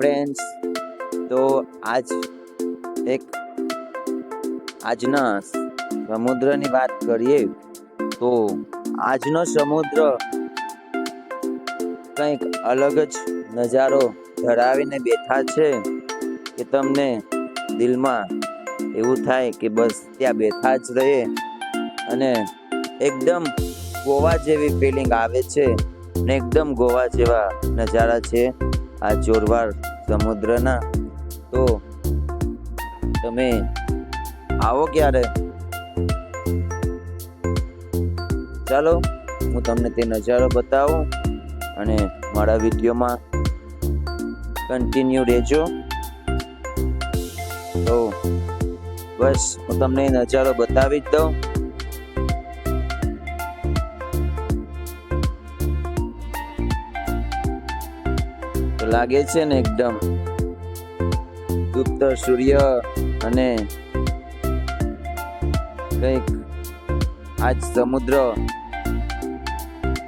Friends, તો આજના સમુદ્રની વાત કરીએ તો આજનો સમુદ્ર કંઈક અલગ જ નજારો ધરાવીને બેઠા છે કે તમને દિલમાં એવું થાય કે બસ ત્યાં બેઠા જ રહીએ અને એકદમ ગોવા જેવી ફિલિંગ આવે છે ને એકદમ ગોવા જેવા નજારા છે આ જોરવાર સમુદ્રના. તો તમે આવો ક્યારે, ચાલો હું તમને તે નજારો બતાવું અને મારા વિડીયોમાં કન્ટિન્યુ રહેજો. તો બસ હું તમને એ નજારો બતાવી જ દઉં. તો લાગે છે ને એકદમ ડૂબતો સૂર્ય અને કંઈક આજ સમુદ્ર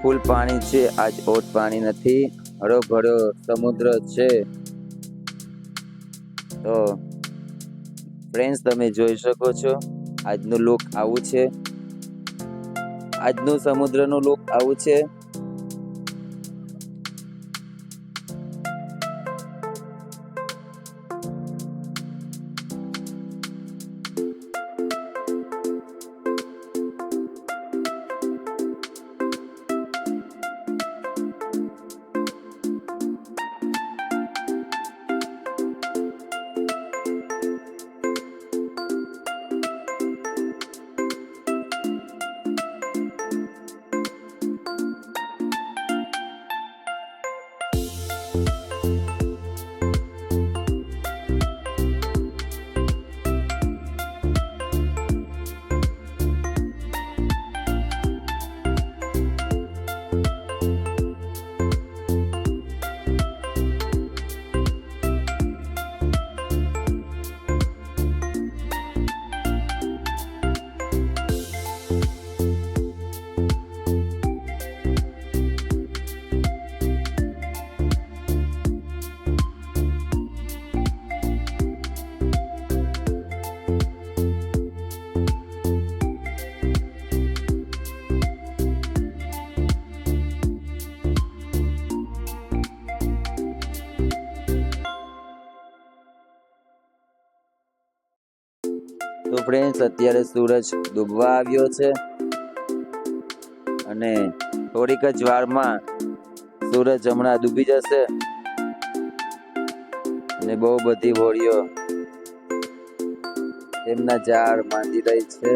ફૂલ પાણી છે, આજ ઓટ પાણી નથી, હરો ભરો સમુદ્ર છે. તો ફ્રેન્ડ્સ, તમે જોઈ શકો છો આજનું લુક આવું છે, આજનું સમુદ્રનું લુક આવું છે. તો ફ્રેન્ડ્સ, અત્યારે સૂરજ ડૂબવા આવ્યો છે અને થોડીક જ વારમાં સૂરજ હમણાં ડૂબી જશે અને બહુ બધી હોડીઓ તેમના ઝાડ બાંધી રહી છે.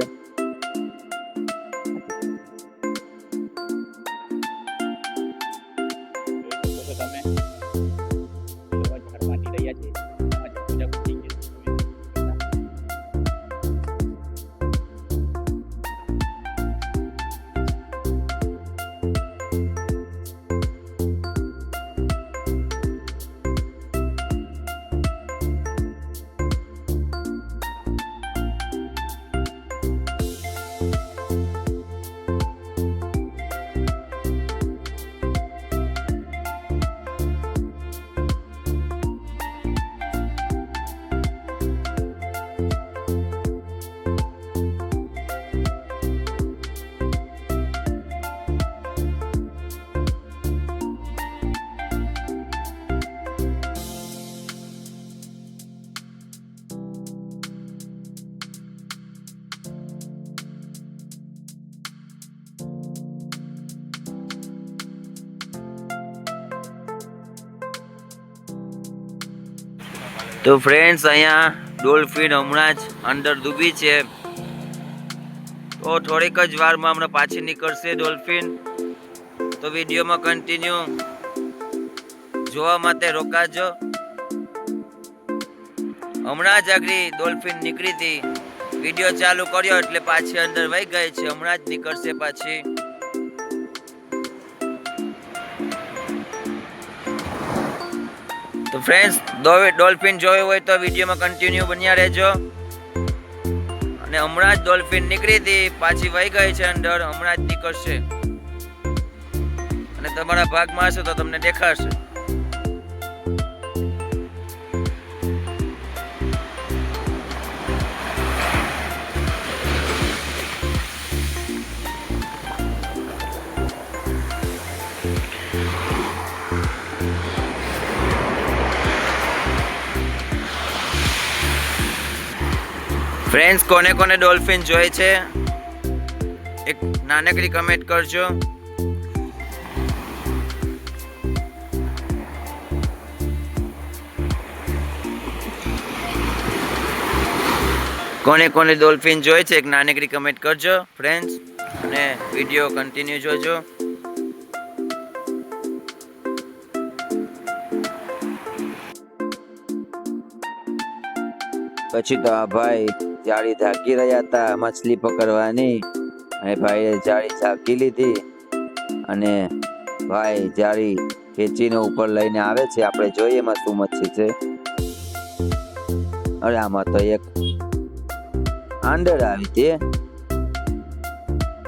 તો ફ્રેન્ડ્સ, અહીંયા ડોલ્ફિન હમણાં જ અંદર ડૂબી છે. તો થોડીક જ વારમાં હમણાં પાછી નીકળશે ડોલ્ફિન. તો વિડીયોમાં કન્ટિન્યુ જોવા માટે રોકાજો. હમણાં જ આગળ ડોલ્ફિન નીકળી હતી, વિડીયો ચાલુ કર્યો એટલે પાછી અંદર વહી ગઈ છે, હમણાં જ નીકળશે પાછી. તો ફ્રેન્ડ્સ, ડોલ્ફિન જોયું હોય તો વિડીયોમાં કન્ટિન્યુ બન્યા રહેજો. અને હમણાં જ ડોલ્ફિન નીકળી હતી, પાછી વહી ગઈ છે અંદર, હમણાં જ નીકળશે અને તમારા ભાગમાં હશે તો તમને દેખાશે. ફ્રેન્ડ્સ, કોને કોને ડોલ્ફિન જોઈએ છે એક નાનકડી કમેન્ટ કરજો. કોને કોને ડોલ્ફિન જોઈએ છે એક નાનકડી કમેન્ટ કરજો ફ્રેન્ડ્સ, અને વિડીયો કન્ટિન્યુ જોજો. પછી તો આ ભાઈ જાળી ઝાંકી રહ્યા હતા મછલી પકડવાની, અને ભાઈએ જાળી ઝાંકી લીધી અને ભાઈ જાળી ખેંચીને ઉપર લઈને આવે છે. આપણે જોઈએ એમાં શું મચ્છી છે. અરે આમાં તો એક આંડર આવી હતી.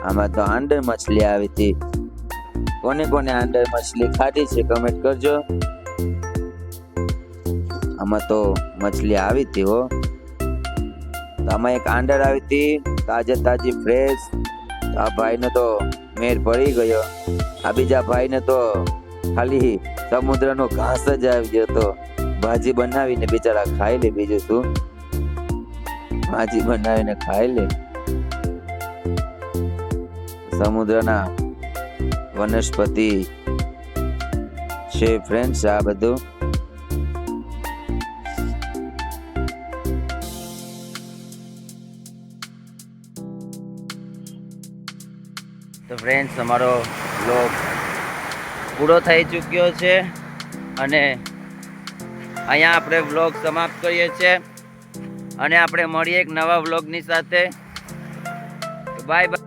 આમાં તો આંડર મછલી આવી હતી. કોને કોને આંડર મછલી ખાધી છે કમેન્ટ કરજો. આમાં તો મછલી આવી હતી હો. આમાં એક આંડર આવી હતી તાજે તાજી ફ્રેશ. આ ભાઈને તો મેર પડી ગયો. આ બીજા ભાઈને તો ખાલી સમુદ્રનો ઘાસ જ આવી ગયો હતો. ભાજી બનાવીને બિચારા ખાઈ લે. બીજું શું, ભાજી બનાવીને ખાઈ લે. સમુદ્રના વનસ્પતિ છે ફ્રેન્ડ્સ આ બધું. તો ફ્રેન્ડ્સ, અમારો વ્લોગ પૂરો થઈ ચૂક્યો છે અને અહીંયા આપણે વ્લોગ સમાપ્ત કરીએ છીએ અને આપણે મળીએ એક નવા વ્લોગની સાથે. Bye bye.